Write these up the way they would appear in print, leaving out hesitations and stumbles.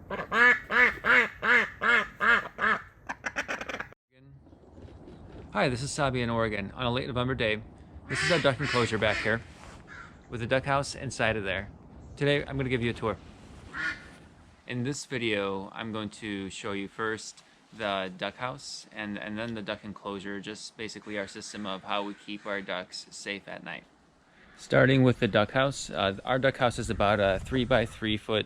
Hi, this is Sabi in Oregon on a late November day. This is our duck enclosure back here with the duck house inside of there. Today I'm going to give you a tour. In this video I'm going to show you first the duck house and then the duck enclosure, just basically our system of how we keep our ducks safe at night. Starting with the duck house, our duck house is about a 3x3 foot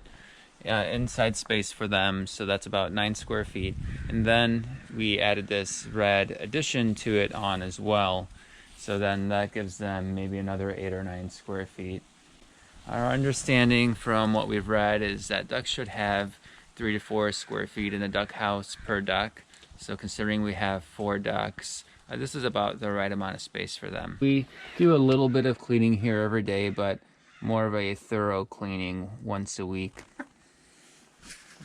inside space for them, so that's about 9 square feet. And then we added this red addition to it on as well, so then that gives them maybe another 8 or 9 square feet. Our understanding from what we've read is that ducks should have 3 to 4 square feet in a duck house per duck. So considering we have 4 ducks, this is about the right amount of space for them. We do a little bit of cleaning here every day, but more of a thorough cleaning once a week.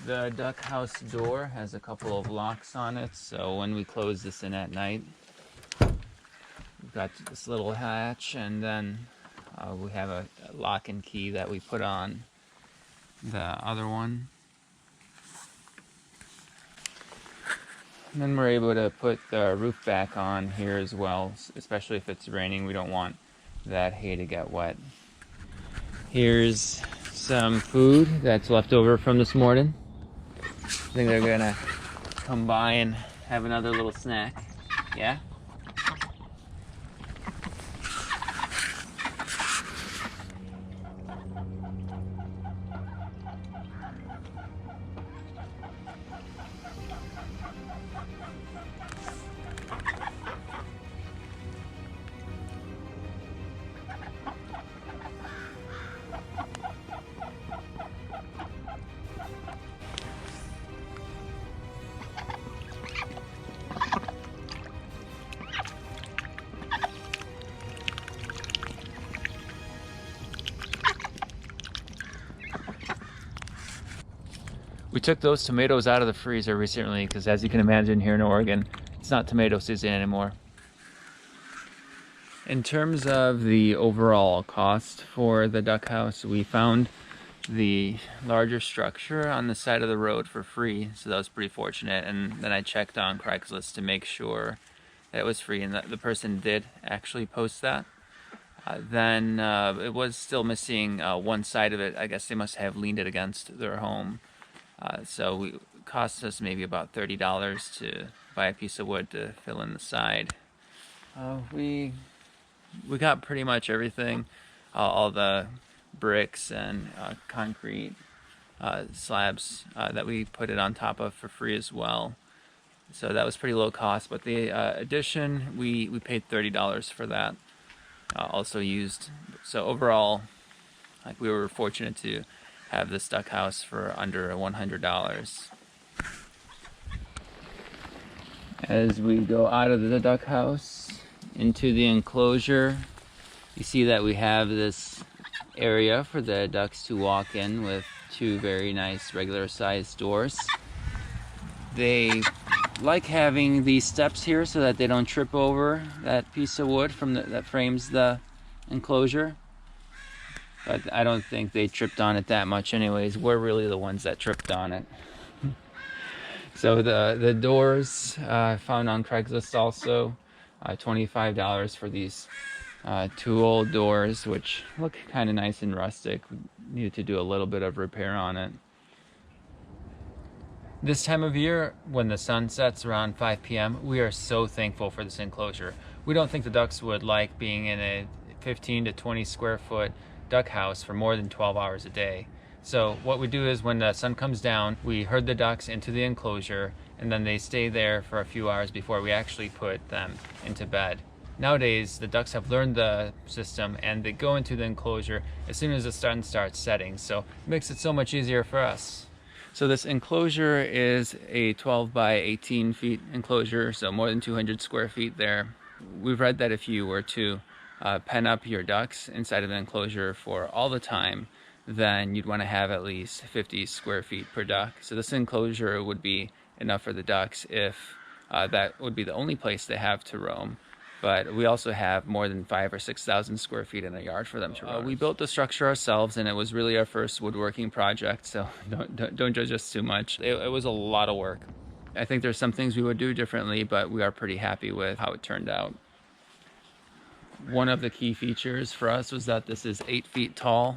The duck house door has a couple of locks on it, so when we close this in at night, we've got this little hatch, and then we have a lock and key that we put on the other one. And then we're able to put the roof back on here as well, especially if it's raining. We don't want that hay to get wet. Here's some food that's left over from this morning. I think they're gonna come by and have another little snack. Yeah? We took those tomatoes out of the freezer recently because, as you can imagine, here in Oregon, it's not tomato season anymore. In terms of the overall cost for the duck house, we found the larger structure on the side of the road for free, so that was pretty fortunate. And then I checked on Craigslist to make sure that it was free, and that the person did actually post that. Then it was still missing one side of it. I guess they must have leaned it against their home. So it cost us maybe about $30 to buy a piece of wood to fill in the side. We got pretty much everything, all the bricks and concrete slabs that we put it on top of for free as well. So that was pretty low cost, but the addition, we paid $30 for that, also used. So overall, like, we were fortunate to have this duck house for under $100. As we go out of the duck house into the enclosure, you see that we have this area for the ducks to walk in with 2 very nice regular sized doors. They like having these steps here so that they don't trip over that piece of wood that frames the enclosure. But I don't think they tripped on it that much anyways. We're really the ones that tripped on it. So the doors I found on Craigslist also, $25 for these 2 old doors, which look kind of nice and rustic. We needed to do a little bit of repair on it. This time of year, when the sun sets around 5 p.m., we are so thankful for this enclosure. We don't think the ducks would like being in a 15 to 20 square foot duck house for more than 12 hours a day. So what we do is, when the sun comes down, we herd the ducks into the enclosure, and then they stay there for a few hours before we actually put them into bed. Nowadays, the ducks have learned the system and they go into the enclosure as soon as the sun starts setting, so it makes it so much easier for us. So this enclosure is a 12 by 18 feet enclosure, so more than 200 square feet there. We've read that if you were to pen up your ducks inside of an enclosure for all the time, then you'd want to have at least 50 square feet per duck. So this enclosure would be enough for the ducks if that would be the only place they have to roam. but we also have more than 5,000 or 6,000 square feet in a yard for them to run. We built the structure ourselves, and it was really our first woodworking project, so don't judge us too much. It was a lot of work. I think there's some things we would do differently, but we are pretty happy with how it turned out. One of the key features for us was that this is 8 feet tall,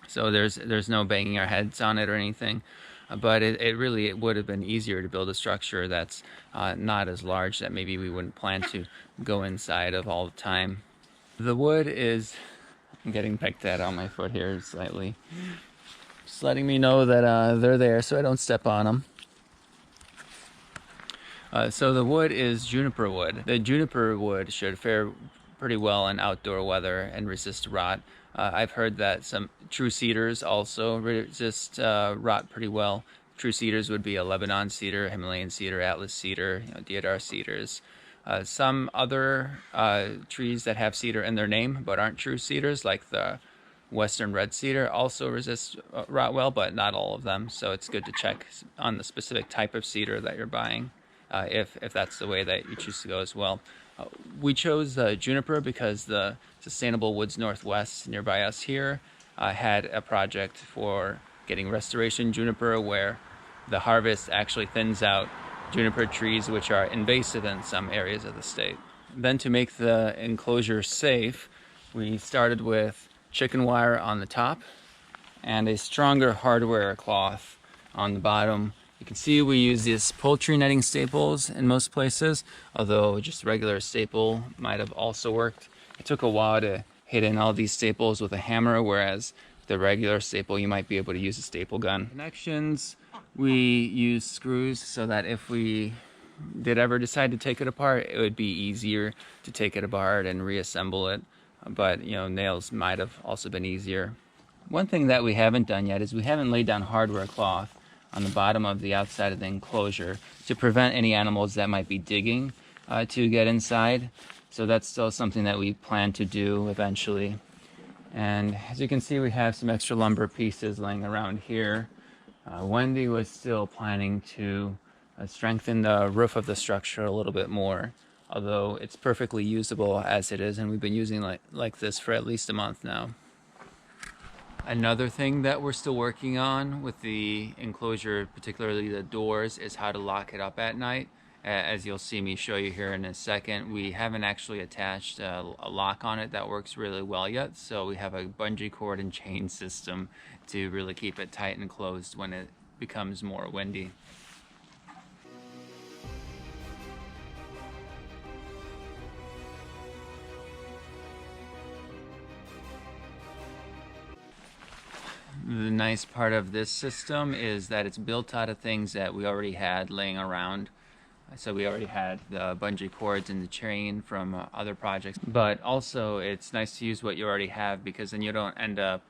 so there's no banging our heads on it or anything. But it really would have been easier to build a structure that's not as large, that maybe we wouldn't plan to go inside of all the time. The wood is, I'm getting picked at on my foot here slightly. Just letting me know that they're there so I don't step on them. So the wood is juniper wood. The juniper wood should fare pretty well in outdoor weather and resist rot. I've heard that some true cedars also resist rot pretty well. True cedars would be a Lebanon cedar, Himalayan cedar, Atlas cedar, deodar cedars. Some other trees that have cedar in their name but aren't true cedars, like the Western red cedar, also resist rot well, but not all of them. So it's good to check on the specific type of cedar that you're buying, if that's the way that you choose to go as well. We chose juniper because the Sustainable Woods Northwest nearby us here had a project for getting restoration juniper, where the harvest actually thins out juniper trees which are invasive in some areas of the state. Then, to make the enclosure safe, we started with chicken wire on the top and a stronger hardware cloth on the bottom. You can see we use these poultry netting staples in most places, although just regular staple might have also worked. It took a while to hit in all these staples with a hammer, whereas the regular staple you might be able to use a staple gun. Connections, we use screws so that if we did ever decide to take it apart, it would be easier to take it apart and reassemble it. But nails might have also been easier. One thing that we haven't done yet is we haven't laid down hardware cloth on the bottom of the outside of the enclosure to prevent any animals that might be digging to get inside. So that's still something that we plan to do eventually. And as you can see, we have some extra lumber pieces laying around here. Wendy was still planning to strengthen the roof of the structure a little bit more, although it's perfectly usable as it is, and we've been using like this for at least a month now. Another thing that we're still working on with the enclosure, particularly the doors, is how to lock it up at night. As you'll see me show you here in a second, we haven't actually attached a lock on it that works really well yet, so we have a bungee cord and chain system to really keep it tight and closed when it becomes more windy. The nice part of this system is that it's built out of things that we already had laying around. So we already had the bungee cords and the chain from other projects, but also it's nice to use what you already have, because then you don't end up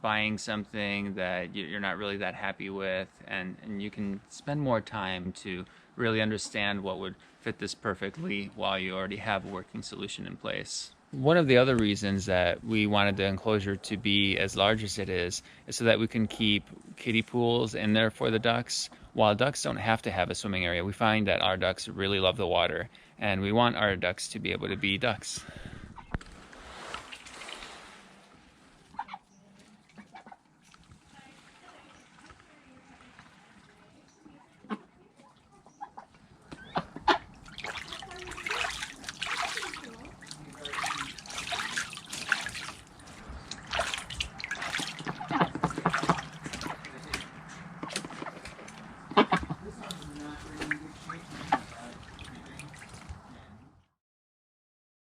buying something that you're not really that happy with, and you can spend more time to really understand what would fit this perfectly while you already have a working solution in place. One of the other reasons that we wanted the enclosure to be as large as it is so that we can keep kiddie pools in there for the ducks. While ducks don't have to have a swimming area, we find that our ducks really love the water, and we want our ducks to be able to be ducks.